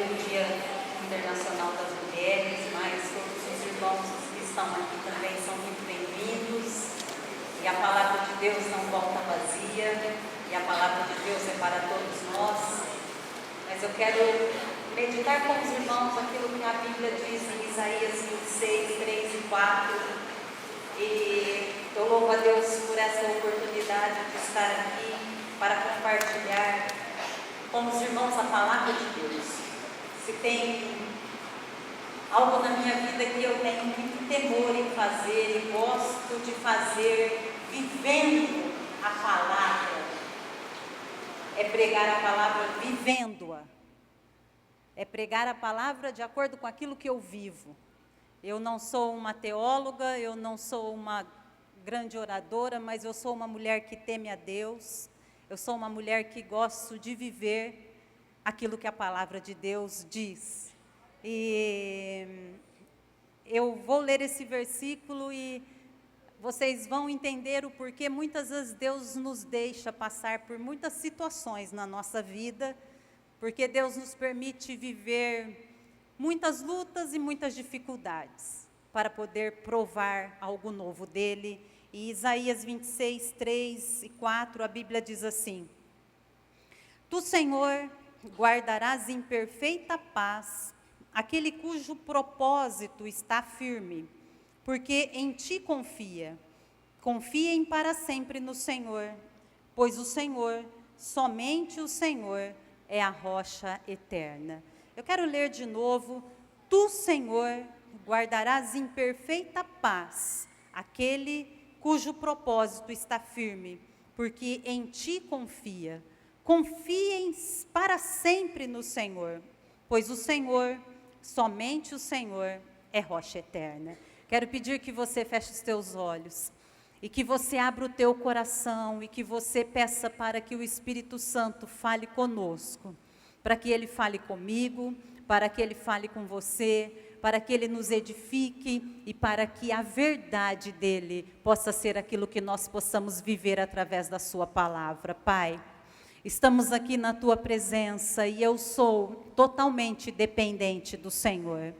o Dia Internacional das Mulheres, mas todos os irmãos que estão aqui também são muito bem-vindos. E a palavra de Deus não volta vazia, e a palavra de Deus é para todos nós. Mas eu quero meditar com os irmãos aquilo que a Bíblia diz em Isaías 26, 3 e 4. E eu louvo a Deus por essa oportunidade de estar aqui para compartilhar com os irmãos a palavra de Deus. Se tem algo na minha vida que eu tenho muito temor em fazer e gosto de fazer vivendo a palavra, é pregar a palavra vivendo-a. É pregar a palavra de acordo com aquilo que eu vivo. Eu não sou uma teóloga, eu não sou uma grande oradora, mas eu sou uma mulher que teme a Deus. Eu sou uma mulher que gosto de viver aquilo que a palavra de Deus diz. E eu vou ler esse versículo e vocês vão entender o porquê muitas vezes Deus nos deixa passar por muitas situações na nossa vida, porque Deus nos permite viver muitas lutas e muitas dificuldades para poder provar algo novo dele. E Isaías 26, 3 e 4, a Bíblia diz assim: Tu, Senhor, guardarás em perfeita paz aquele cujo propósito está firme, porque em ti confia. Confiem para sempre no Senhor, pois o Senhor, somente o Senhor, é a rocha eterna. Eu quero ler de novo: Tu, Senhor, guardarás em perfeita paz aquele cujo propósito está firme, porque em ti confia. Confiem para sempre no Senhor, pois o Senhor, somente o Senhor, é rocha eterna. Quero pedir que você feche os teus olhos e que você abra o teu coração e que você peça para que o Espírito Santo fale conosco, para que Ele fale comigo, para que Ele fale com você, para que Ele nos edifique e para que a verdade dEle possa ser aquilo que nós possamos viver através da sua palavra. Pai, estamos aqui na tua presença e eu sou totalmente dependente do Senhor.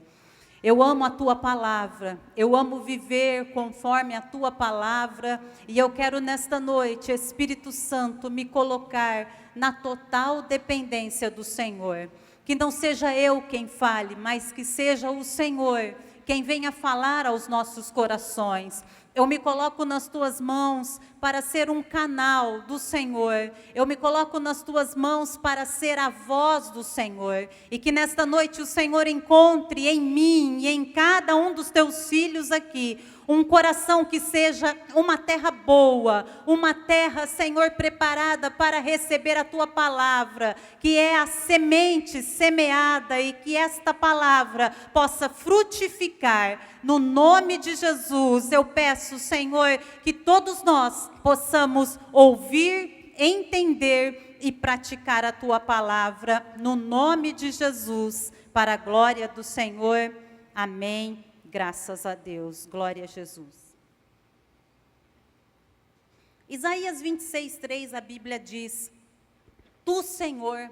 Eu amo a tua palavra, eu amo viver conforme a tua palavra e eu quero nesta noite, Espírito Santo, me colocar na total dependência do Senhor. Que não seja eu quem fale, mas que seja o Senhor quem venha falar aos nossos corações. Eu me coloco nas tuas mãos para ser um canal do Senhor. Eu me coloco nas tuas mãos para ser a voz do Senhor. E que nesta noite o Senhor encontre em mim e em cada um dos teus filhos aqui um coração que seja uma terra boa, uma terra, Senhor, preparada para receber a tua palavra, que é a semente semeada e que esta palavra possa frutificar. No nome de Jesus, eu peço, Senhor, que todos nós possamos ouvir, entender e praticar a tua palavra, no nome de Jesus, para a glória do Senhor. Amém. Graças a Deus, glória a Jesus. Isaías 26, 3, a Bíblia diz: Tu, Senhor,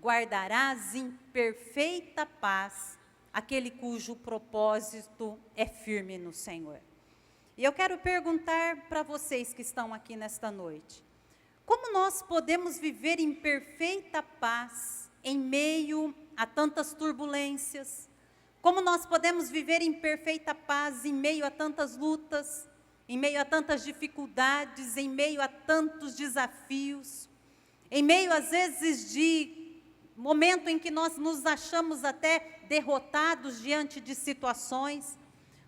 guardarás em perfeita paz aquele cujo propósito é firme no Senhor. E eu quero perguntar para vocês que estão aqui nesta noite: como nós podemos viver em perfeita paz em meio a tantas turbulências? Como nós podemos viver em perfeita paz em meio a tantas lutas, em meio a tantas dificuldades, em meio a tantos desafios, em meio às vezes de momento em que nós nos achamos até derrotados diante de situações?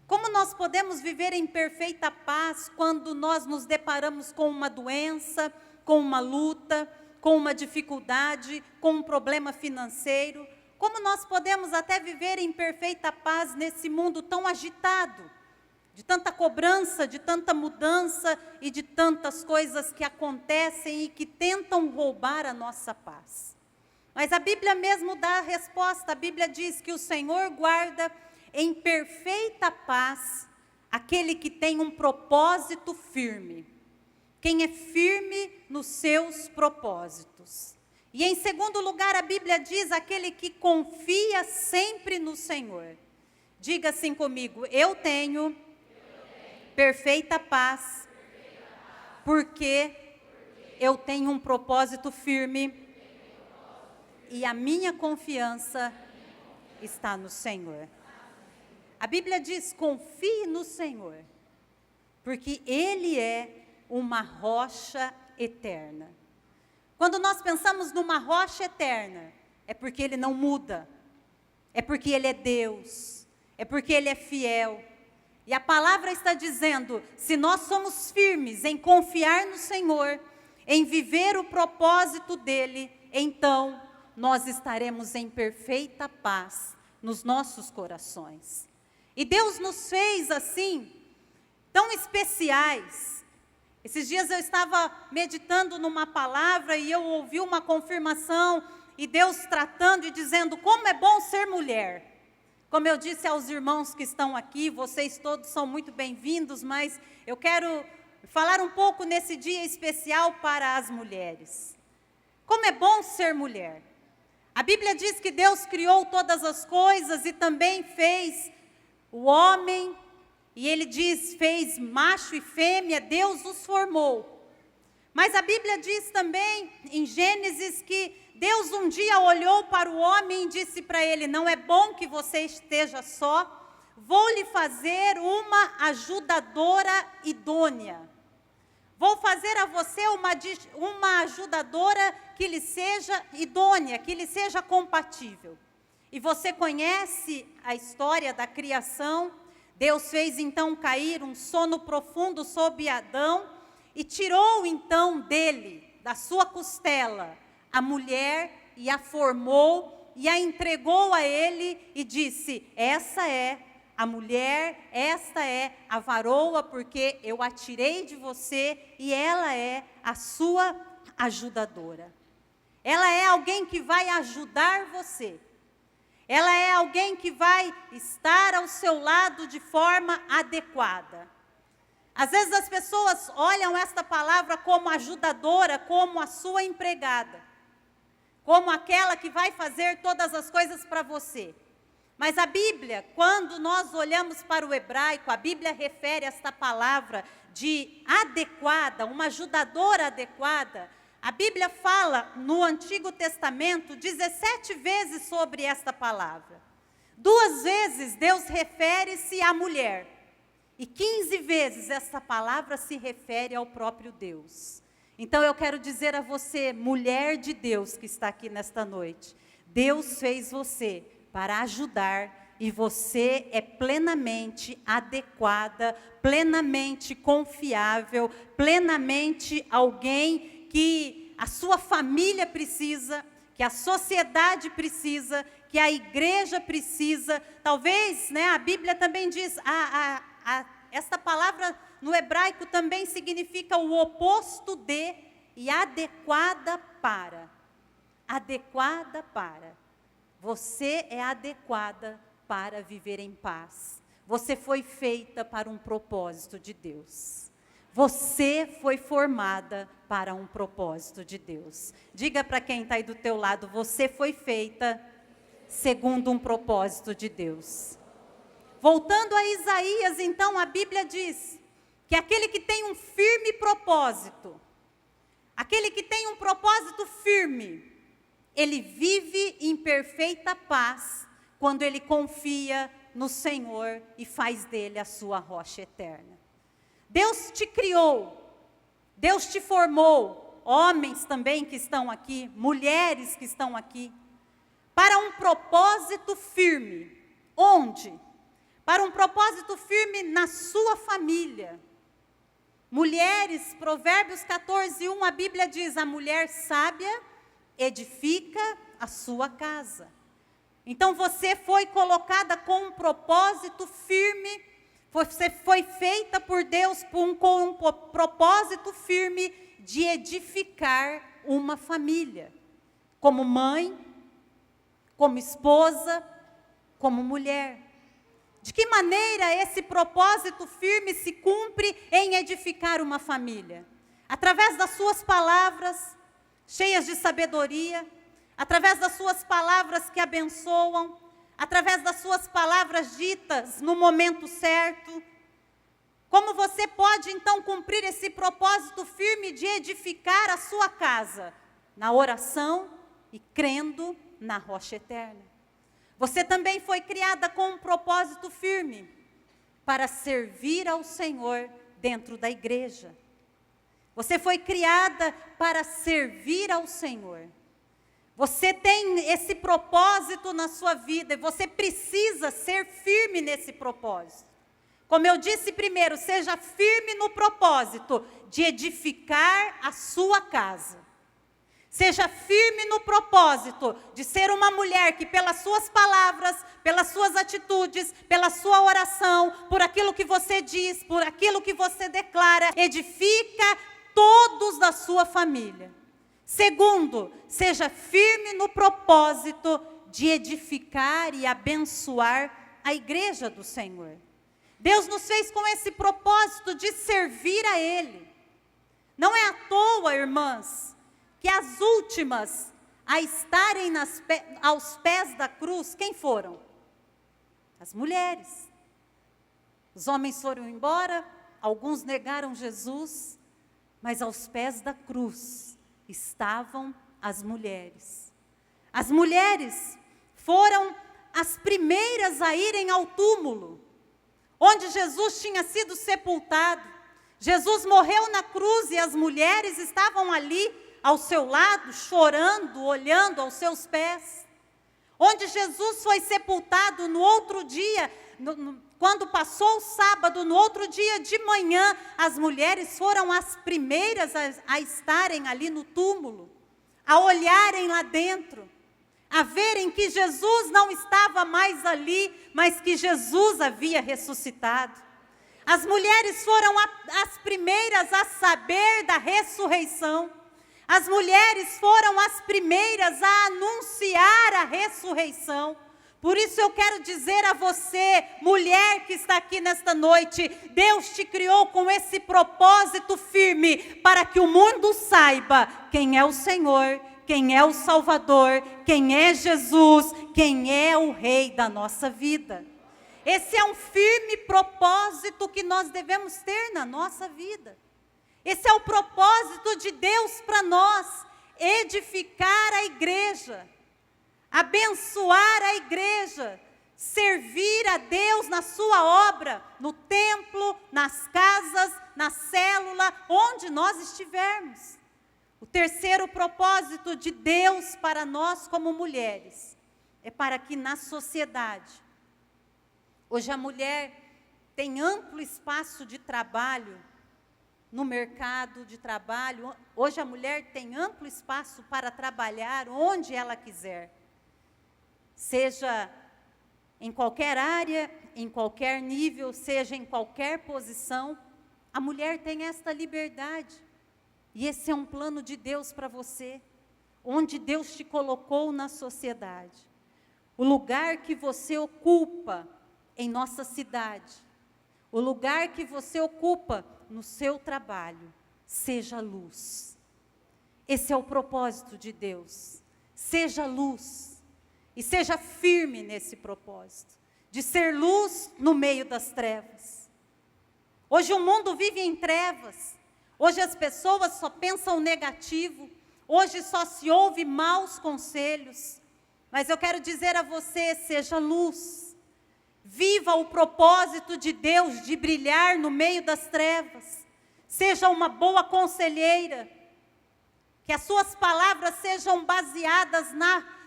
Como nós podemos viver em perfeita paz quando nós nos deparamos com uma doença, com uma luta, com uma dificuldade, com um problema financeiro? Como nós podemos até viver em perfeita paz nesse mundo tão agitado, de tanta cobrança, de tanta mudança e de tantas coisas que acontecem e que tentam roubar a nossa paz? Mas a Bíblia mesmo dá a resposta. A Bíblia diz que o Senhor guarda em perfeita paz aquele que tem um propósito firme. Quem é firme nos seus propósitos. E em segundo lugar, a Bíblia diz: aquele que confia sempre no Senhor. Diga assim comigo: eu tenho perfeita paz, porque eu tenho um propósito firme e a minha confiança está no Senhor. A Bíblia diz: confie no Senhor, porque Ele é uma rocha eterna. Quando nós pensamos numa rocha eterna, é porque Ele não muda, é porque Ele é Deus, é porque Ele é fiel. E a palavra está dizendo: se nós somos firmes em confiar no Senhor, em viver o propósito dEle, então nós estaremos em perfeita paz nos nossos corações. E Deus nos fez assim, tão especiais. Esses dias eu estava meditando numa palavra e eu ouvi uma confirmação, e Deus tratando e dizendo como é bom ser mulher. Como eu disse aos irmãos que estão aqui, vocês todos são muito bem-vindos, mas eu quero falar um pouco nesse dia especial para as mulheres. Como é bom ser mulher. A Bíblia diz que Deus criou todas as coisas e também fez o homem, e Ele diz, fez macho e fêmea, Deus os formou. Mas a Bíblia diz também, em Gênesis, que Deus um dia olhou para o homem e disse para ele: não é bom que você esteja só, vou lhe fazer uma ajudadora idônea. Vou fazer a você uma ajudadora que lhe seja idônea, que lhe seja compatível. E você conhece a história da criação. Deus fez então cair um sono profundo sobre Adão e tirou então dele, da sua costela, a mulher e a formou e a entregou a ele e disse: essa é a mulher, esta é a varoa, porque eu a tirei de você e ela é a sua ajudadora. Ela é alguém que vai ajudar você. Ela é alguém que vai estar ao seu lado de forma adequada. Às vezes as pessoas olham esta palavra como ajudadora, como a sua empregada, como aquela que vai fazer todas as coisas para você. Mas a Bíblia, quando nós olhamos para o hebraico, a Bíblia refere esta palavra de adequada, uma ajudadora adequada. A Bíblia fala no Antigo Testamento 17 vezes sobre esta palavra. 2 vezes Deus refere-se à mulher. E 15 vezes essa palavra se refere ao próprio Deus. Então eu quero dizer a você, mulher de Deus que está aqui nesta noite, Deus fez você para ajudar e você é plenamente adequada, plenamente confiável, plenamente alguém que a sua família precisa, que a sociedade precisa, que a igreja precisa. Talvez, a Bíblia também diz, esta palavra no hebraico também significa o oposto de e adequada para. Adequada para. Você é adequada para viver em paz. Você foi feita para um propósito de Deus. Você foi formada para um propósito de Deus. Diga para quem está aí do teu lado: você foi feita segundo um propósito de Deus. Voltando a Isaías, então, a Bíblia diz que aquele que tem um firme propósito, aquele que tem um propósito firme, ele vive em perfeita paz quando ele confia no Senhor e faz dele a sua rocha eterna. Deus te criou, Deus te formou, homens também que estão aqui, mulheres que estão aqui, para um propósito firme. Onde? Para um propósito firme na sua família. Mulheres, Provérbios 14:1, a Bíblia diz: a mulher sábia edifica a sua casa. Então você foi colocada com um propósito firme. Você foi feita por Deus com um propósito firme de edificar uma família. Como mãe, como esposa, como mulher. De que maneira esse propósito firme se cumpre em edificar uma família? Através das suas palavras, cheias de sabedoria, através das suas palavras que abençoam, através das suas palavras ditas no momento certo. Como você pode então cumprir esse propósito firme de edificar a sua casa? Na oração e crendo na rocha eterna. Você também foi criada com um propósito firme para servir ao Senhor dentro da igreja. Você foi criada para servir ao Senhor. Você tem esse propósito na sua vida e você precisa ser firme nesse propósito. Como eu disse primeiro, seja firme no propósito de edificar a sua casa. Seja firme no propósito de ser uma mulher que pelas suas palavras, pelas suas atitudes, pela sua oração, por aquilo que você diz, por aquilo que você declara, edifica todos da sua família. Segundo, seja firme no propósito de edificar e abençoar a igreja do Senhor. Deus nos fez com esse propósito de servir a Ele. Não é à toa, irmãs, que as últimas a estarem aos pés da cruz, quem foram? As mulheres. Os homens foram embora, alguns negaram Jesus, mas aos pés da cruz estavam as mulheres. As mulheres foram as primeiras a irem ao túmulo, onde Jesus tinha sido sepultado. Jesus morreu na cruz e as mulheres estavam ali ao seu lado, chorando, olhando aos seus pés. Onde Jesus foi sepultado no outro dia, quando passou o sábado, no outro dia de manhã, as mulheres foram as primeiras a estarem ali no túmulo, a olharem lá dentro, a verem que Jesus não estava mais ali, mas que Jesus havia ressuscitado. As mulheres foram as primeiras a saber da ressurreição. As mulheres foram as primeiras a anunciar a ressurreição. Por isso eu quero dizer a você, mulher que está aqui nesta noite, Deus te criou com esse propósito firme, para que o mundo saiba quem é o Senhor, quem é o Salvador, quem é Jesus, quem é o Rei da nossa vida. Esse é um firme propósito que nós devemos ter na nossa vida. Esse é o propósito de Deus para nós, edificar a igreja, abençoar a igreja, servir a Deus na sua obra, no templo, nas casas, na célula, onde nós estivermos. O terceiro propósito de Deus para nós como mulheres é para que na sociedade, hoje a mulher tem amplo espaço de trabalho, no mercado de trabalho, hoje a mulher tem amplo espaço para trabalhar onde ela quiser. Seja em qualquer área, em qualquer nível, seja em qualquer posição, a mulher tem esta liberdade. E esse é um plano de Deus para você, onde Deus te colocou na sociedade. O lugar que você ocupa em nossa cidade, o lugar que você ocupa no seu trabalho, seja luz. Esse é o propósito de Deus. Seja luz. E seja firme nesse propósito, de ser luz no meio das trevas. Hoje o mundo vive em trevas. Hoje as pessoas só pensam negativo. Hoje só se ouve maus conselhos. Mas eu quero dizer a você, seja luz. Viva o propósito de Deus de brilhar no meio das trevas. Seja uma boa conselheira. Que as suas palavras sejam baseadas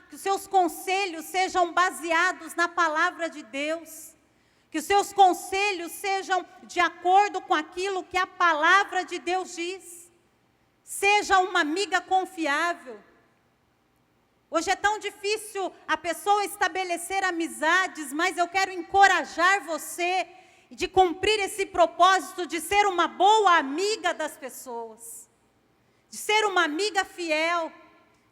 que os seus conselhos sejam baseados na palavra de Deus. Que os seus conselhos sejam de acordo com aquilo que a palavra de Deus diz. Seja uma amiga confiável. Hoje é tão difícil a pessoa estabelecer amizades, mas eu quero encorajar você de cumprir esse propósito de ser uma boa amiga das pessoas, de ser uma amiga fiel,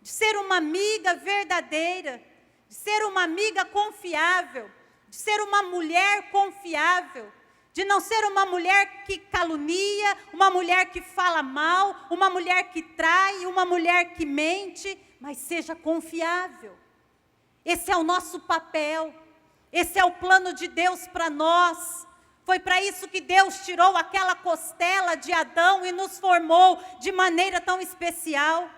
de ser uma amiga verdadeira, de ser uma amiga confiável, de ser uma mulher confiável, de não ser uma mulher que calunia, uma mulher que fala mal, uma mulher que trai, uma mulher que mente, mas seja confiável. Esse é o nosso papel, esse é o plano de Deus para nós. Foi para isso que Deus tirou aquela costela de Adão e nos formou de maneira tão especial,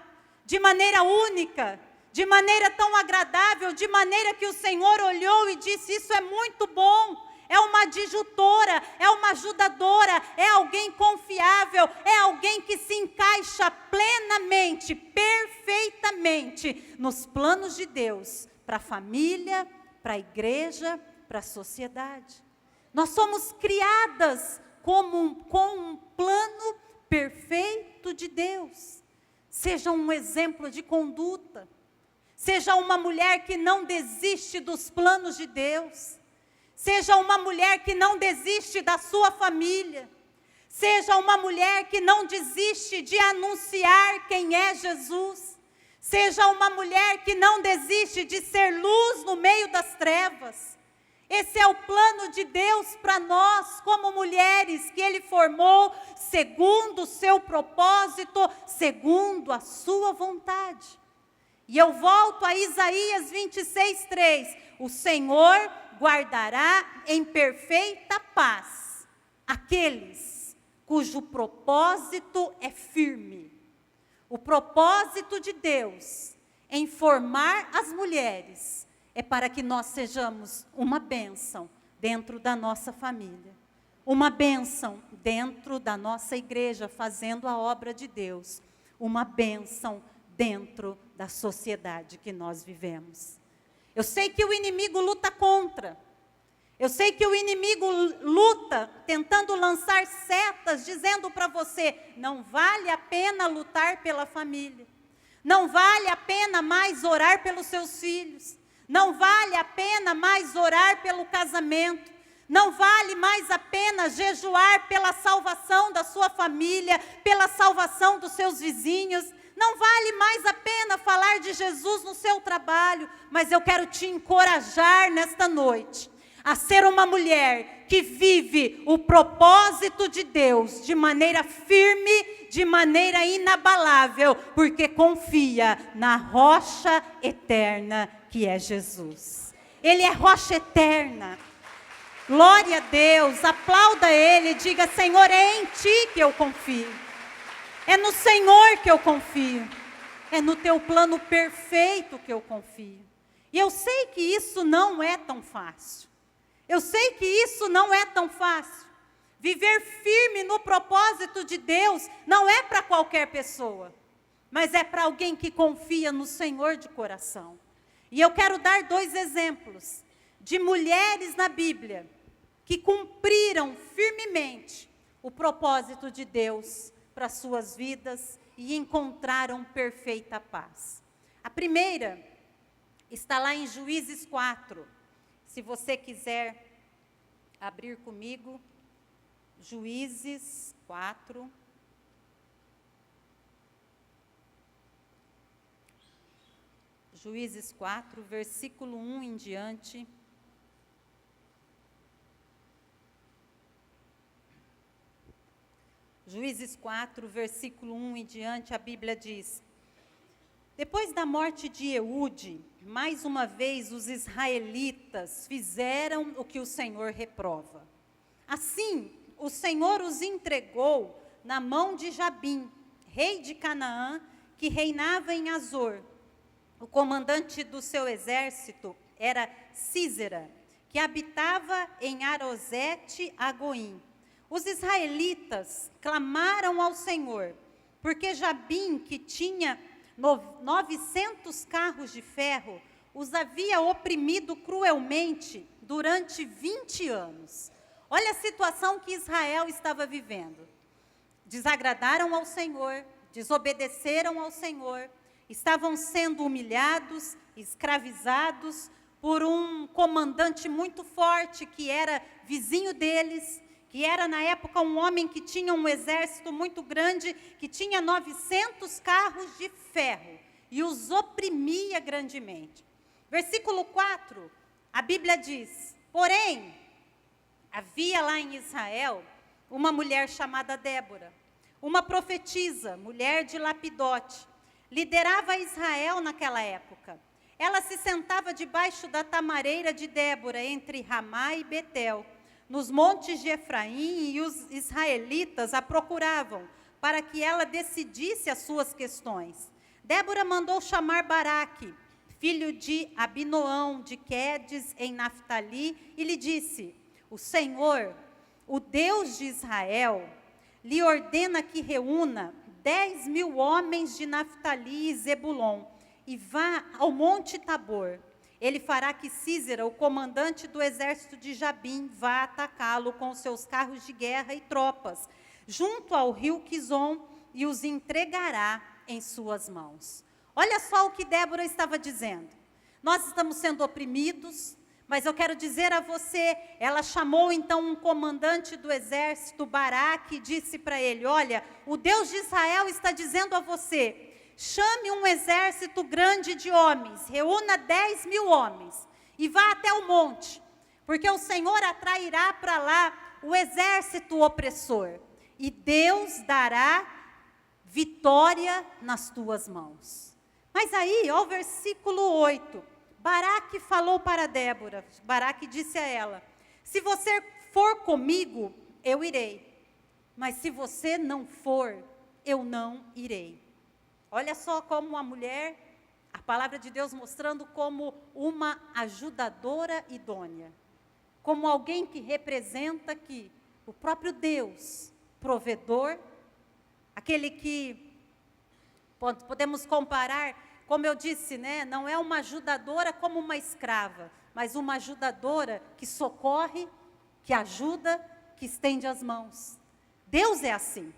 de maneira única, de maneira tão agradável, de maneira que o Senhor olhou e disse: isso é muito bom. É uma adjutora, é uma ajudadora, é alguém confiável, é alguém que se encaixa plenamente, perfeitamente nos planos de Deus, para a família, para a igreja, para a sociedade. Nós somos criadas com um plano perfeito de Deus. Seja um exemplo de conduta, seja uma mulher que não desiste dos planos de Deus. Seja uma mulher que não desiste da sua família. Seja uma mulher que não desiste de anunciar quem é Jesus. Seja uma mulher que não desiste de ser luz no meio das trevas. Esse é o plano de Deus para nós, como mulheres, que Ele formou segundo o seu propósito, segundo a sua vontade. E eu volto a Isaías 26:3. O Senhor guardará em perfeita paz aqueles cujo propósito é firme. O propósito de Deus em formar as mulheres é para que nós sejamos uma bênção dentro da nossa família, uma bênção dentro da nossa igreja, fazendo a obra de Deus, uma bênção dentro da sociedade que nós vivemos. Eu sei que o inimigo luta contra. Eu sei que o inimigo luta tentando lançar setas, dizendo para você: não vale a pena lutar pela família. Não vale a pena mais orar pelos seus filhos. Não vale a pena mais orar pelo casamento. Não vale mais a pena jejuar pela salvação da sua família, pela salvação dos seus vizinhos. Não vale mais a pena falar de Jesus no seu trabalho, mas eu quero te encorajar nesta noite a ser uma mulher que vive o propósito de Deus de maneira firme, de maneira inabalável, porque confia na rocha eterna que é Jesus. Ele é rocha eterna. Glória a Deus, aplauda Ele, diga: Senhor, é em Ti que eu confio. É no Senhor que eu confio. É no Teu plano perfeito que eu confio. E eu sei que isso não é tão fácil. Eu sei que isso não é tão fácil. Viver firme no propósito de Deus não é para qualquer pessoa, mas é para alguém que confia no Senhor de coração. E eu quero dar 2 exemplos de mulheres na Bíblia que cumpriram firmemente o propósito de Deus para suas vidas e encontraram perfeita paz. A primeira está lá em Juízes 4. Se você quiser abrir comigo, Juízes 4. Juízes 4, versículo 1 em diante. Juízes 4, versículo 1 em diante, a Bíblia diz: depois da morte de Eude, mais uma vez os israelitas fizeram o que o Senhor reprova. Assim, o Senhor os entregou na mão de Jabim, rei de Canaã, que reinava em Azor. O comandante do seu exército era Sísera, que habitava em Arosete-Agoim. Os israelitas clamaram ao Senhor, porque Jabim, que tinha 900 carros de ferro, os havia oprimido cruelmente durante 20 anos. Olha a situação que Israel estava vivendo. Desagradaram ao Senhor, desobedeceram ao Senhor, estavam sendo humilhados, escravizados por um comandante muito forte que era vizinho deles, que era na época um homem que tinha um exército muito grande, que tinha 900 carros de ferro e os oprimia grandemente. Versículo 4, a Bíblia diz: porém, Havia lá em Israel uma mulher chamada Débora, uma profetisa, mulher de Lapidote, liderava Israel naquela época. Ela se sentava debaixo da tamareira de Débora, entre Ramá e Betel, nos montes de Efraim, e os israelitas a procuravam, para que ela decidisse as suas questões. Débora mandou chamar Baraque, filho de Abinoão, de Quedes, em Naftali, e lhe disse: o Senhor, o Deus de Israel, lhe ordena que reúna 10.000 homens de Naftali e Zebulon, e vá ao Monte Tabor. Ele fará que Sísera, o comandante do exército de Jabim, vá atacá-lo com seus carros de guerra e tropas, junto ao rio Quizon, e os entregará em suas mãos. Olha só o que Débora estava dizendo. Nós estamos sendo oprimidos, mas eu quero dizer a você, ela chamou então um comandante do exército, Baraque, e disse para ele: olha, o Deus de Israel está dizendo a você, chame um exército grande de homens, reúna 10.000 homens, e vá até o monte, porque o Senhor atrairá para lá o exército opressor, e Deus dará vitória nas tuas mãos. Mas aí, ó, o versículo 8, Baraque falou para Débora, Baraque disse a ela: se você for comigo, eu irei, mas se você não for, eu não irei. Olha só como a mulher, a palavra de Deus mostrando como uma ajudadora idônea, como alguém que representa que o próprio Deus, provedor, aquele que podemos comparar, como eu disse, né, não é uma ajudadora como uma escrava, mas uma ajudadora que socorre, que ajuda, que estende as mãos. Deus é assim.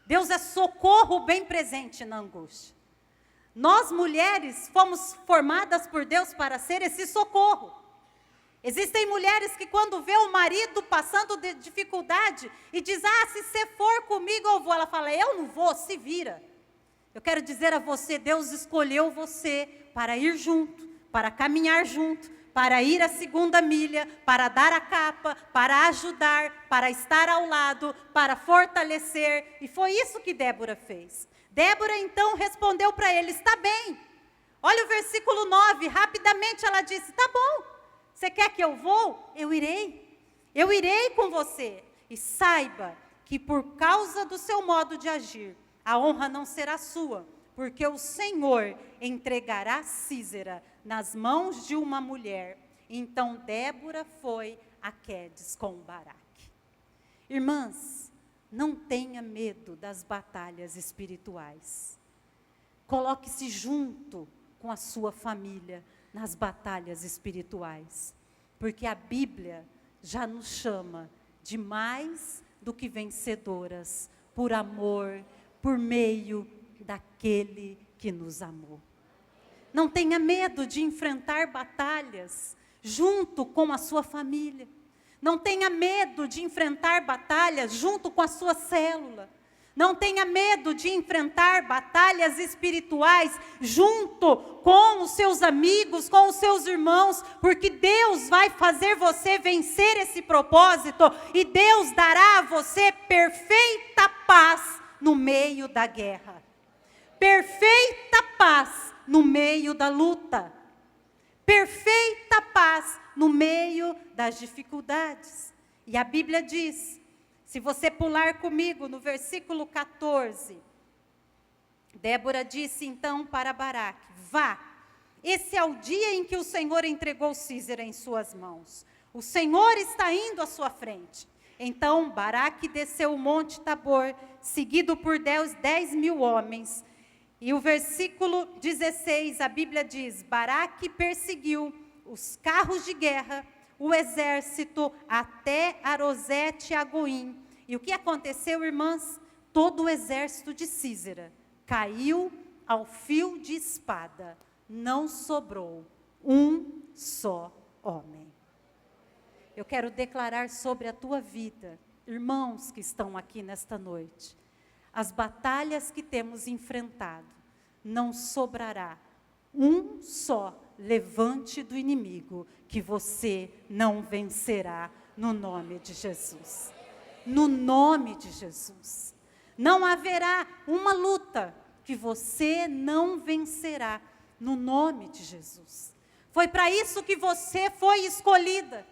Deus é socorro bem presente na angústia. Nós, mulheres, fomos formadas por Deus para ser esse socorro. Existem mulheres que quando vê o marido passando de dificuldade e diz: se você for comigo eu vou. Ela fala: eu não vou, se vira. Eu quero dizer a você, Deus escolheu você para ir junto, para caminhar junto, para ir a segunda milha, para dar a capa, para ajudar, para estar ao lado, para fortalecer. E foi isso que Débora fez. Débora então respondeu para ele: está bem. Olha o versículo 9, rapidamente ela disse: tá bom, você quer que eu vou? Eu irei com você. E saiba que por causa do seu modo de agir, a honra não será sua, porque o Senhor entregará Sísera nas mãos de uma mulher. Então Débora foi a Quedes com Baraque. Irmãs, não tenha medo das batalhas espirituais. Coloque-se junto com a sua família nas batalhas espirituais, porque a Bíblia já nos chama de mais do que vencedoras, por amor, por meio daquele que nos amou. Não tenha medo de enfrentar batalhas junto com a sua família. Não tenha medo de enfrentar batalhas junto com a sua célula. Não tenha medo de enfrentar batalhas espirituais junto com os seus amigos, com os seus irmãos, porque Deus vai fazer você vencer esse propósito e Deus dará a você perfeita paz no meio da guerra. Perfeita paz no meio da luta. Perfeita paz no meio das dificuldades. E a Bíblia diz, se você pular comigo no versículo 14, Débora disse então para Baraque: vá, esse é o dia em que o Senhor entregou Sísera em suas mãos. O Senhor está indo à sua frente. Então Baraque desceu o monte Tabor, seguido por 10.000 homens. E o versículo 16, a Bíblia diz: Baraque perseguiu os carros de guerra, o exército, até Arosete e Agoim. E o que aconteceu, irmãs? Todo o exército de Sísera caiu ao fio de espada. Não sobrou um só homem. Eu quero declarar sobre a tua vida, irmãos que estão aqui nesta noite, as batalhas que temos enfrentado, não sobrará um só levante do inimigo que você não vencerá no nome de Jesus. No nome de Jesus. Não haverá uma luta que você não vencerá, no nome de Jesus. Foi para isso que você foi escolhida.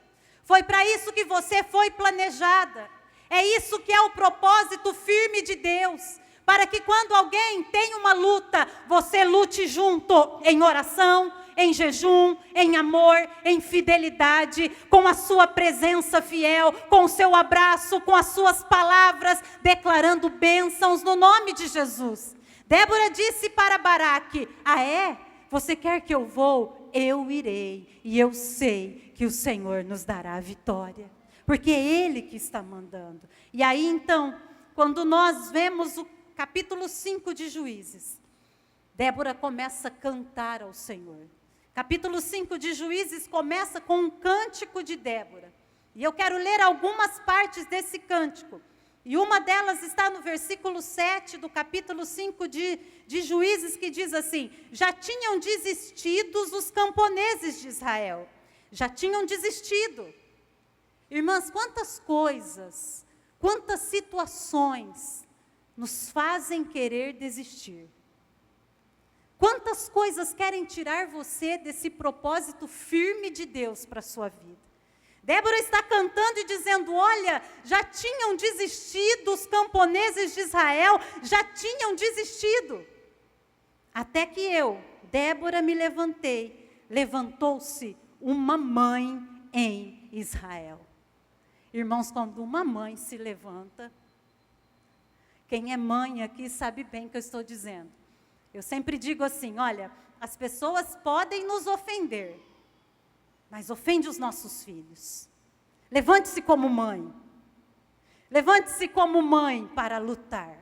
Foi para isso que você foi planejada. É isso que é o propósito firme de Deus. Para que quando alguém tem uma luta, você lute junto em oração, em jejum, em amor, em fidelidade, com a sua presença fiel, com o seu abraço, com as suas palavras, declarando bênçãos no nome de Jesus. Débora disse para Baraque: ah é? Você quer que eu vou? Eu irei, e eu sei que o Senhor nos dará a vitória, porque é Ele que está mandando. E aí então, quando nós vemos o capítulo 5 de Juízes, Débora começa a cantar ao Senhor. Capítulo 5 de Juízes começa com um cântico de Débora. E eu quero ler algumas partes desse cântico. E uma delas está no versículo 7 do capítulo 5 de Juízes, que diz assim: já tinham desistido os camponeses de Israel. Já tinham desistido. Irmãs, quantas coisas, quantas situações nos fazem querer desistir. Quantas coisas querem tirar você desse propósito firme de Deus para a sua vida. Débora está cantando e dizendo: olha, já tinham desistido os camponeses de Israel, já tinham desistido. Até que eu, Débora, me levantei, levantou-se uma mãe em Israel. Irmãos, quando uma mãe se levanta, quem é mãe aqui sabe bem o que eu estou dizendo. Eu sempre digo assim: olha, as pessoas podem nos ofender, mas ofende os nossos filhos. Levante-se como mãe. Levante-se como mãe para lutar.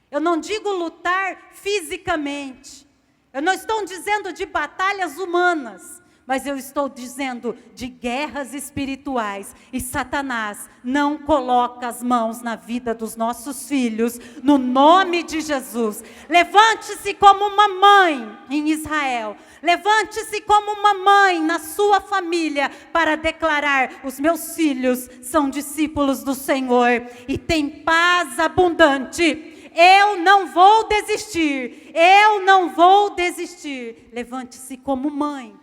Eu não digo lutar fisicamente. Eu não estou dizendo de batalhas humanas, mas eu estou dizendo de guerras espirituais. E Satanás não coloca as mãos na vida dos nossos filhos, no nome de Jesus. Levante-se como uma mãe em Israel. Levante-se como uma mãe na sua família para declarar: os meus filhos são discípulos do Senhor e têm paz abundante. Eu não vou desistir. Eu não vou desistir. Levante-se como mãe.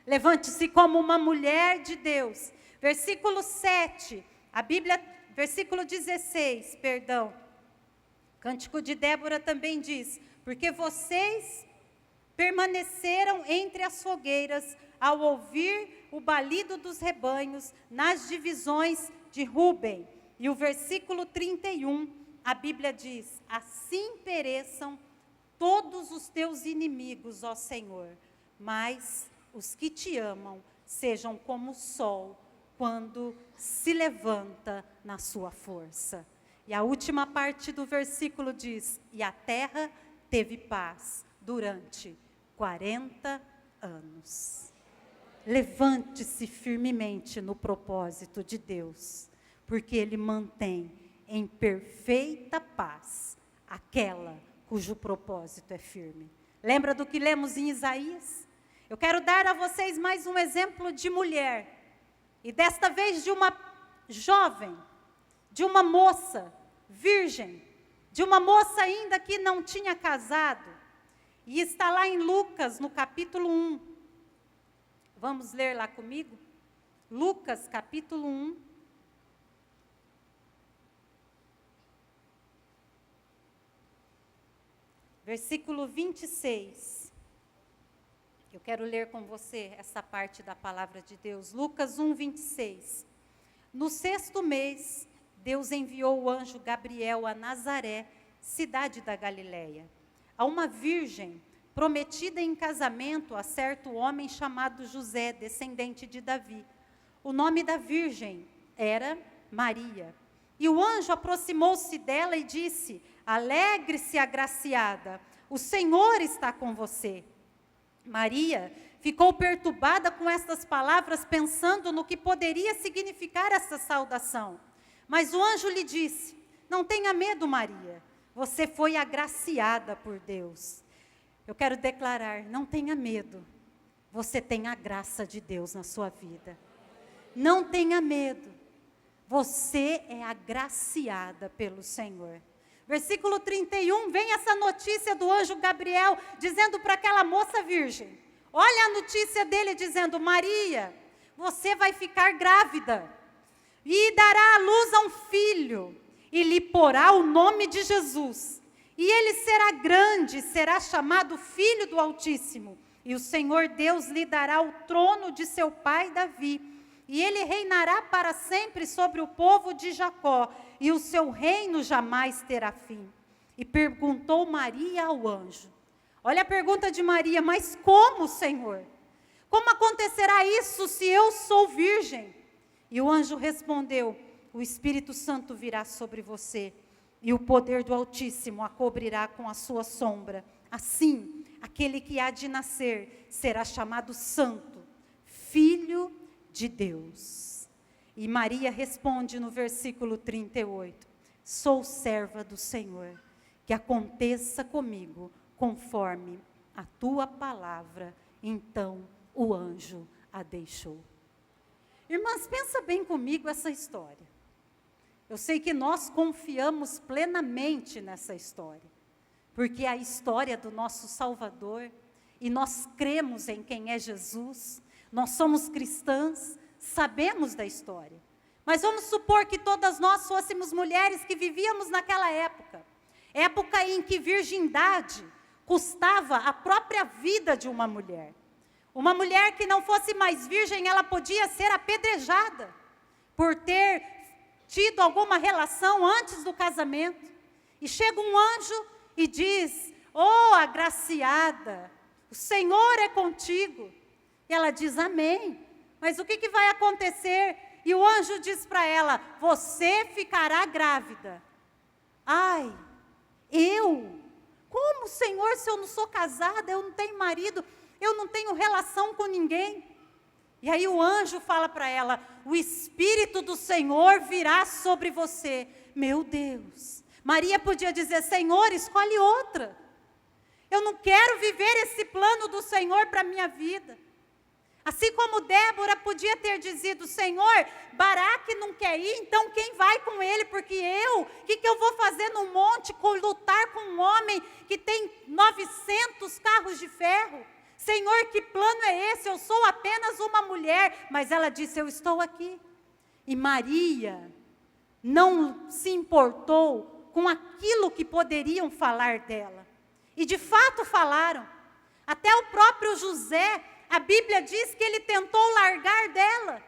Levante-se como uma mulher de Deus. Versículo 7, a Bíblia, versículo 16, perdão. Cântico de Débora também diz: porque vocês permaneceram entre as fogueiras ao ouvir o balido dos rebanhos nas divisões de Ruben. E o versículo 31, a Bíblia diz: assim pereçam todos os teus inimigos, ó Senhor, mas os que te amam sejam como o sol quando se levanta na sua força. E a última parte do versículo diz: e a terra teve paz durante 40 anos. Levante-se firmemente no propósito de Deus, porque Ele mantém em perfeita paz aquela cujo propósito é firme. Lembra do que lemos em Isaías? Eu quero dar a vocês mais um exemplo de mulher, e desta vez de uma jovem, de uma moça virgem, de uma moça ainda que não tinha casado, e está lá em Lucas, no capítulo 1. Vamos ler lá comigo? Lucas, capítulo 1. Versículo 26. Eu quero ler com você essa parte da palavra de Deus. Lucas 1, 26. No 6º mês, Deus enviou o anjo Gabriel a Nazaré, cidade da Galileia, a uma virgem prometida em casamento a certo homem chamado José, descendente de Davi. O nome da virgem era Maria. E o anjo aproximou-se dela e disse: alegre-se, agraciada, o Senhor está com você. Maria ficou perturbada com estas palavras, pensando no que poderia significar essa saudação. Mas o anjo lhe disse: não tenha medo, Maria, você foi agraciada por Deus. Eu quero declarar: não tenha medo, você tem a graça de Deus na sua vida. Não tenha medo, Você é agraciada pelo Senhor. Versículo 31, vem essa notícia do anjo Gabriel, dizendo para aquela moça virgem. Olha a notícia dele dizendo, Maria, você vai ficar grávida e dará à luz a um filho, e lhe porá o nome de Jesus. E ele será grande, será chamado Filho do Altíssimo. E o Senhor Deus lhe dará o trono de seu pai Davi. E ele reinará para sempre sobre o povo de Jacó, e o seu reino jamais terá fim. E perguntou Maria ao anjo. Olha a pergunta de Maria, mas como, Senhor? Como acontecerá isso se eu sou virgem? E o anjo respondeu, o Espírito Santo virá sobre você, e o poder do Altíssimo a cobrirá com a sua sombra. Assim, aquele que há de nascer será chamado Santo, Filho de Deus. E Maria responde no versículo 38, sou serva do Senhor, que aconteça comigo conforme a tua palavra. Então o anjo a deixou. Irmãs, pensa bem comigo essa história. Eu sei que nós confiamos plenamente nessa história, porque é a história do nosso Salvador, e nós cremos em quem é Jesus, nós somos cristãs, sabemos da história. Mas vamos supor que todas nós fôssemos mulheres que vivíamos naquela época em que virgindade custava a própria vida de uma mulher. Uma mulher que não fosse mais virgem, ela podia ser apedrejada por ter tido alguma relação antes do casamento. E chega um anjo e diz, oh, agraciada, o Senhor é contigo. E ela diz, amém. Mas o que vai acontecer? E o anjo diz para ela, você ficará grávida. Ai, eu? Como, Senhor, se eu não sou casada, eu não tenho marido, eu não tenho relação com ninguém? E aí o anjo fala para ela, o Espírito do Senhor virá sobre você. Meu Deus, Maria podia dizer, Senhor, escolhe outra. Eu não quero viver esse plano do Senhor para a minha vida. Assim como Débora podia ter dizido, Senhor, Baraque não quer ir, então quem vai com ele? Porque o que eu vou fazer no monte, lutar com um homem que tem 900 carros de ferro? Senhor, que plano é esse? Eu sou apenas uma mulher. Mas ela disse, eu estou aqui. E Maria não se importou com aquilo que poderiam falar dela. E de fato falaram. Até o próprio José, a Bíblia diz que ele tentou largar dela,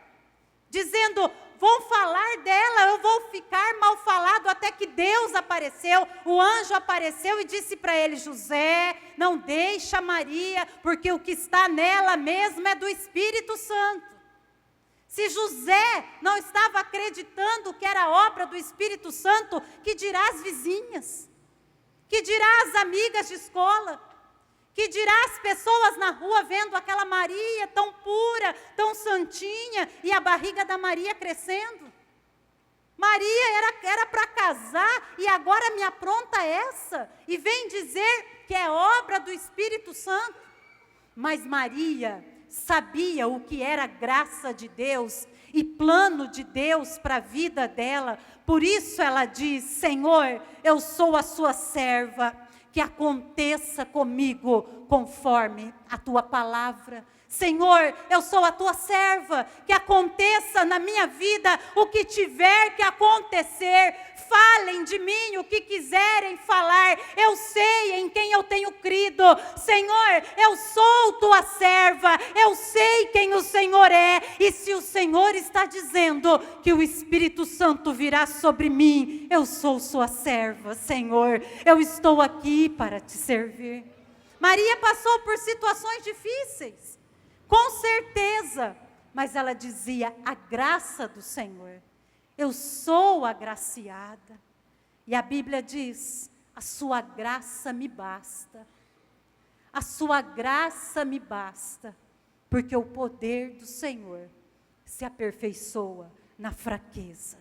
dizendo, vão falar dela, eu vou ficar mal falado, até que Deus apareceu, o anjo apareceu e disse para ele, José, não deixa Maria, porque o que está nela mesmo é do Espírito Santo. Se José não estava acreditando que era obra do Espírito Santo, que dirá as vizinhas, que dirá as amigas de escola, que dirá as pessoas na rua vendo aquela Maria tão pura, tão santinha, e a barriga da Maria crescendo. Maria era para casar e agora me apronta essa, e vem dizer que é obra do Espírito Santo. Mas Maria sabia o que era graça de Deus e plano de Deus para a vida dela, por isso ela diz, Senhor, eu sou a sua serva, que aconteça comigo conforme a tua palavra. Senhor, eu sou a tua serva, que aconteça na minha vida o que tiver que acontecer. Falem de mim o que quiserem falar, eu sei em quem eu tenho crido. Senhor, eu sou tua serva, eu sei quem o Senhor é. E se o Senhor está dizendo que o Espírito Santo virá sobre mim, eu sou sua serva, Senhor. Eu estou aqui para te servir. Maria passou por situações difíceis, com certeza, mas ela dizia, a graça do Senhor, eu sou agraciada, e a Bíblia diz, a sua graça me basta, a sua graça me basta, porque o poder do Senhor se aperfeiçoa na fraqueza.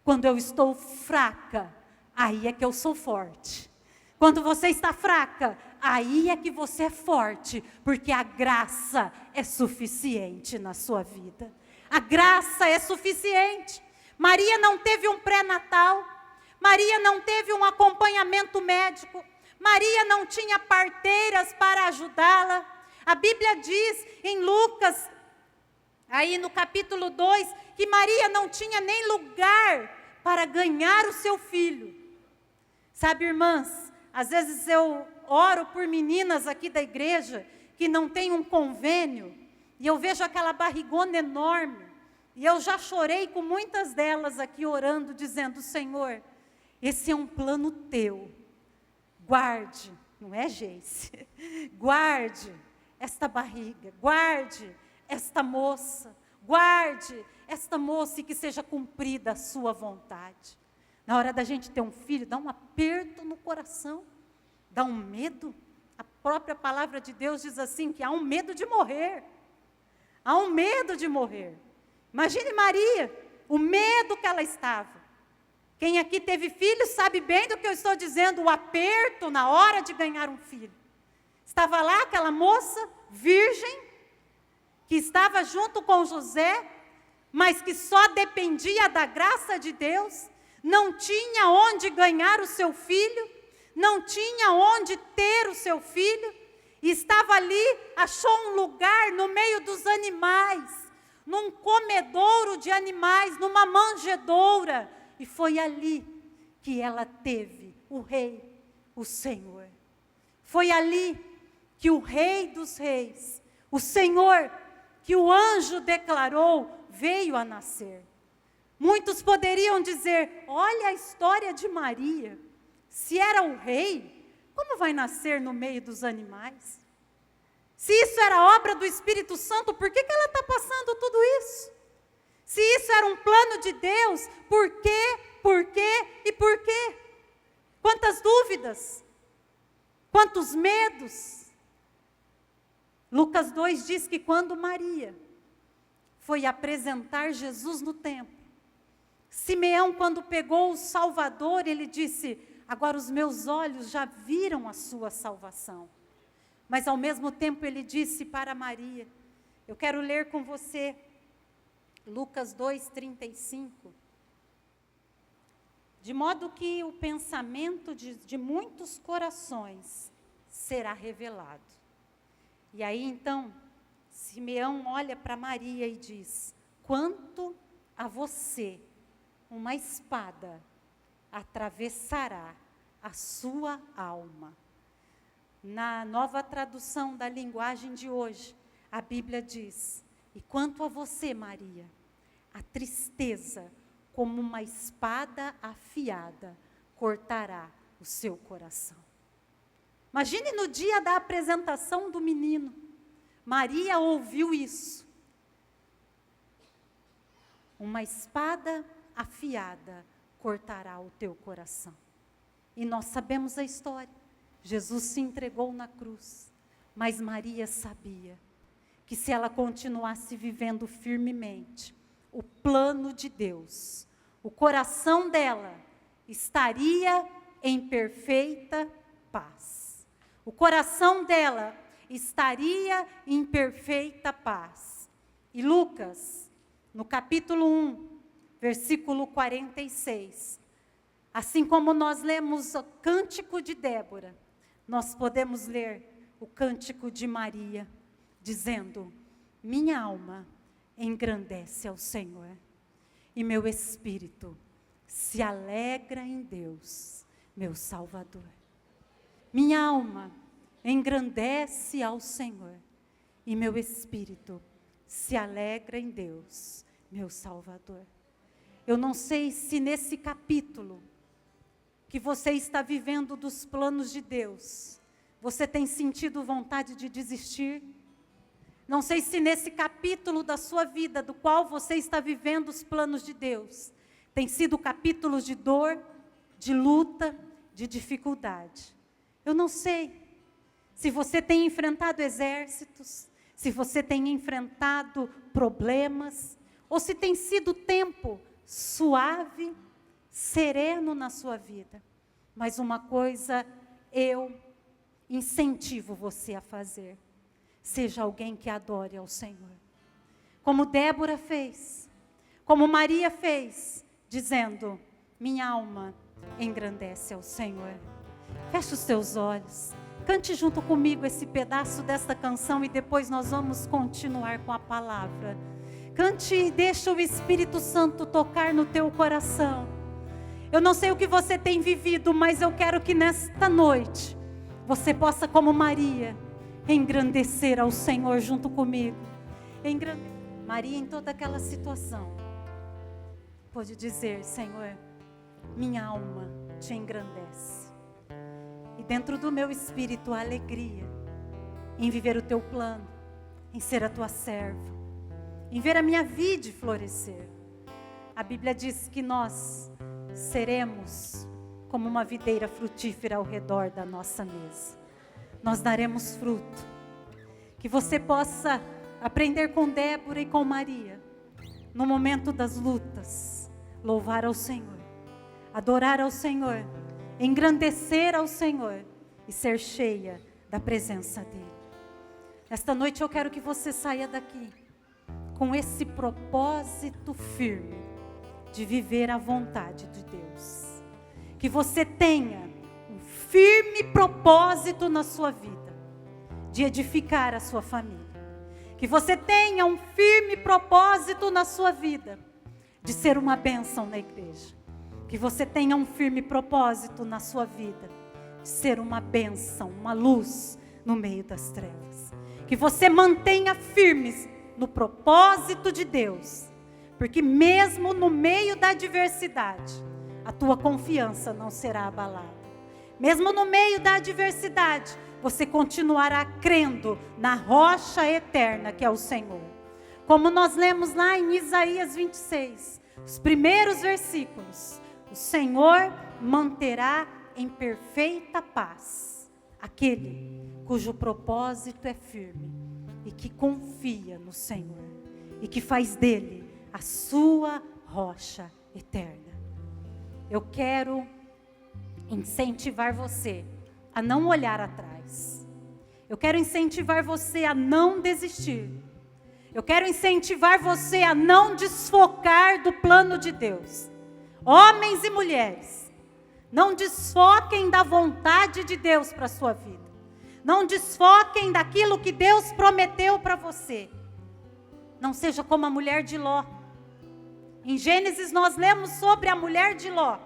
Quando eu estou fraca, aí é que eu sou forte. Quando você está fraca, aí é que você é forte, porque a graça é suficiente na sua vida. A graça é suficiente. Maria não teve um pré-natal. Maria não teve um acompanhamento médico. Maria não tinha parteiras para ajudá-la. A Bíblia diz em Lucas, aí no capítulo 2, que Maria não tinha nem lugar para ganhar o seu filho. Sabe, irmãs, às vezes eu oro por meninas aqui da igreja que não têm um convênio, e eu vejo aquela barrigona enorme, e eu já chorei com muitas delas aqui orando, dizendo: Senhor, esse é um plano teu, guarde, não é, Geice? Guarde esta barriga, guarde esta moça, guarde esta moça e que seja cumprida a sua vontade. Na hora da gente ter um filho, dá um aperto no coração, dá um medo. A própria palavra de Deus diz assim, que há um medo de morrer. Há um medo de morrer. Imagine Maria, o medo que ela estava. Quem aqui teve filho sabe bem do que eu estou dizendo, o aperto na hora de ganhar um filho. Estava lá aquela moça virgem, que estava junto com José, mas que só dependia da graça de Deus, não tinha onde ganhar o seu filho, não tinha onde ter o seu filho, e estava ali, achou um lugar no meio dos animais, num comedouro de animais, numa manjedoura, e foi ali que ela teve o Rei, o Senhor. Foi ali que o Rei dos Reis, o Senhor, que o anjo declarou, veio a nascer. Muitos poderiam dizer: olha a história de Maria, se era o rei, como vai nascer no meio dos animais? Se isso era obra do Espírito Santo, por que ela está passando tudo isso? Se isso era um plano de Deus, por quê, por quê e por quê? Quantas dúvidas, quantos medos. Lucas 2 diz que quando Maria foi apresentar Jesus no templo, Simeão, quando pegou o Salvador, ele disse: agora os meus olhos já viram a sua salvação. Mas ao mesmo tempo ele disse para Maria, eu quero ler com você, Lucas 2:35, de modo que o pensamento de muitos corações será revelado. E aí então, Simeão olha para Maria e diz: quanto a você, uma espada atravessará a sua alma. Na nova tradução da linguagem de hoje, a Bíblia diz: e quanto a você, Maria, a tristeza, como uma espada afiada, cortará o seu coração. Imagine no dia da apresentação do menino, Maria ouviu isso. Uma espada afiada cortará o teu coração. E nós sabemos a história. Jesus se entregou na cruz, mas Maria sabia que se ela continuasse vivendo firmemente o plano de Deus, o coração dela estaria em perfeita paz. O coração dela estaria em perfeita paz. E Lucas, no capítulo 1, versículo 46, assim como nós lemos o cântico de Débora, nós podemos ler o cântico de Maria, dizendo: minha alma engrandece ao Senhor, e meu espírito se alegra em Deus, meu Salvador. Minha alma engrandece ao Senhor, e meu espírito se alegra em Deus, meu Salvador. Eu não sei se nesse capítulo que você está vivendo dos planos de Deus, você tem sentido vontade de desistir. Não sei se nesse capítulo da sua vida, do qual você está vivendo os planos de Deus, tem sido capítulos de dor, de luta, de dificuldade. Eu não sei se você tem enfrentado exércitos, se você tem enfrentado problemas, ou se tem sido tempo suave, sereno na sua vida. Mas uma coisa eu incentivo você a fazer: seja alguém que adore ao Senhor. Como Débora fez, como Maria fez, dizendo: minha alma engrandece ao Senhor. Feche os teus olhos, cante junto comigo esse pedaço desta canção e depois nós vamos continuar com a palavra. Cante e deixa o Espírito Santo tocar no teu coração. Eu não sei o que você tem vivido, mas eu quero que nesta noite você possa, como Maria, engrandecer ao Senhor junto comigo. Maria, em toda aquela situação, pode dizer: Senhor, minha alma te engrandece. E dentro do meu espírito a alegria em viver o teu plano, em ser a tua serva, em ver a minha vida florescer. A Bíblia diz que nós seremos como uma videira frutífera ao redor da nossa mesa. Nós daremos fruto. Que você possa aprender com Débora e com Maria, no momento das lutas, louvar ao Senhor, adorar ao Senhor, engrandecer ao Senhor e ser cheia da presença dEle. Esta noite eu quero que você saia daqui com esse propósito firme de viver a vontade de Deus. Que você tenha um firme propósito na sua vida, de edificar a sua família. Que você tenha um firme propósito na sua vida, de ser uma bênção na igreja. Que você tenha um firme propósito na sua vida, de ser uma bênção, uma luz no meio das trevas. Que você mantenha firmes no propósito de Deus, porque mesmo no meio da adversidade, a tua confiança não será abalada. Mesmo no meio da adversidade, você continuará crendo na rocha eterna que é o Senhor. Como nós lemos lá em Isaías 26, os primeiros versículos: o Senhor manterá em perfeita paz aquele cujo propósito é firme e que confia no Senhor e que faz dele a sua rocha eterna. Eu quero incentivar você a não olhar atrás. Eu quero incentivar você a não desistir. Eu quero incentivar você a não desfocar do plano de Deus. Homens e mulheres, não desfoquem da vontade de Deus para a sua vida. Não desfoquem daquilo que Deus prometeu para você. Não seja como a mulher de Ló. Em Gênesis nós lemos sobre a mulher de Ló.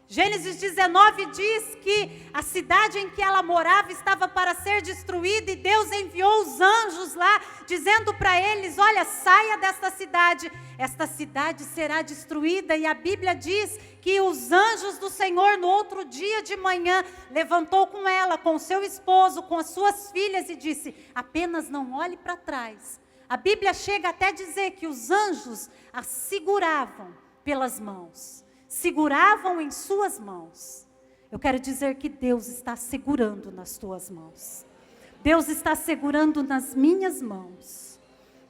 Gênesis 19 diz que a cidade em que ela morava estava para ser destruída e Deus enviou os anjos lá, dizendo para eles: olha, saia desta cidade, esta cidade será destruída. E a Bíblia diz que os anjos do Senhor no outro dia de manhã levantou com ela, com seu esposo, com as suas filhas e disse: apenas não olhe para trás. A Bíblia chega até a dizer que os anjos a seguravam pelas mãos. Seguravam em suas mãos. Eu quero dizer que Deus está segurando nas tuas mãos. Deus está segurando nas minhas mãos.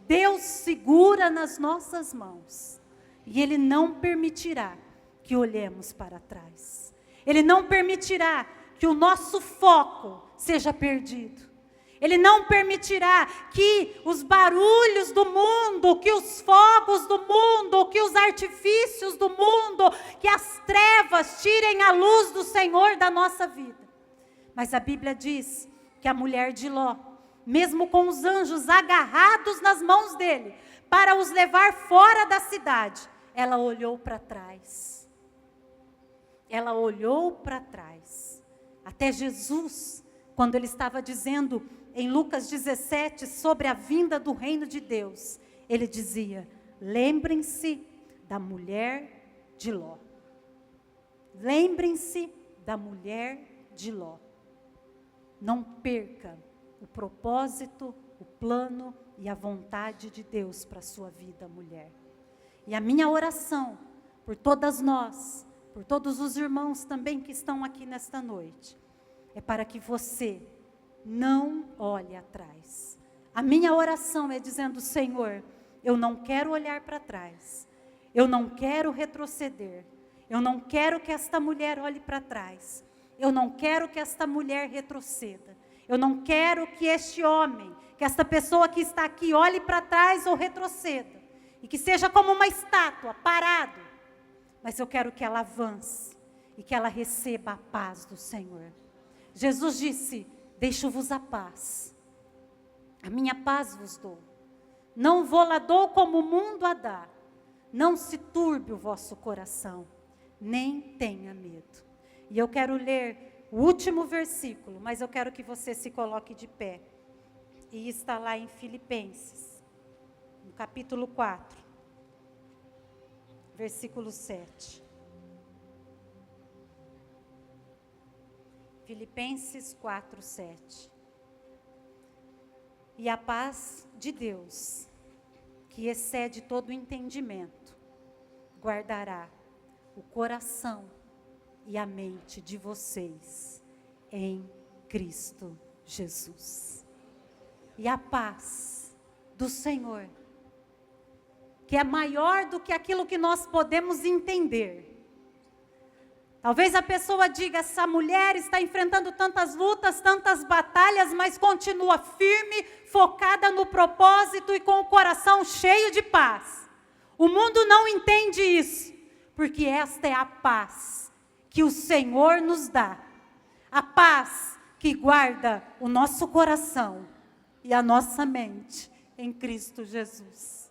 Deus segura nas nossas mãos. E Ele não permitirá que olhemos para trás. Ele não permitirá que o nosso foco seja perdido. Ele não permitirá que os barulhos do mundo, que os fogos do mundo, que os artifícios do mundo, que as trevas tirem a luz do Senhor da nossa vida. Mas a Bíblia diz que a mulher de Ló, mesmo com os anjos agarrados nas mãos dele, para os levar fora da cidade, ela olhou para trás. Ela olhou para trás. Até Jesus, quando ele estava dizendo em Lucas 17, sobre a vinda do reino de Deus, ele dizia: lembrem-se da mulher de Ló. Lembrem-se da mulher de Ló. Não perca o propósito, o plano e a vontade de Deus para a sua vida, mulher. E a minha oração por todas nós, por todos os irmãos também que estão aqui nesta noite, é para que você não olhe atrás. A minha oração é dizendo: Senhor, eu não quero olhar para trás. Eu não quero retroceder. Eu não quero que esta mulher olhe para trás. Eu não quero que esta mulher retroceda. Eu não quero que este homem, que esta pessoa que está aqui olhe para trás ou retroceda. E que seja como uma estátua, parado, mas eu quero que ela avance e que ela receba a paz do Senhor. Jesus disse: deixo-vos a paz, a minha paz vos dou. Não vou-la dou como o mundo a dá. Não se turbe o vosso coração, nem tenha medo. E eu quero ler o último versículo, mas eu quero que você se coloque de pé. E está lá em Filipenses, no capítulo 4, versículo 7. Filipenses 4, 7. E a paz de Deus, que excede todo entendimento, guardará o coração e a mente de vocês em Cristo Jesus. E a paz do Senhor, que é maior do que aquilo que nós podemos entender. Talvez a pessoa diga: essa mulher está enfrentando tantas lutas, tantas batalhas, mas continua firme, focada no propósito e com o coração cheio de paz. O mundo não entende isso, porque esta é a paz que o Senhor nos dá. A paz que guarda o nosso coração e a nossa mente em Cristo Jesus.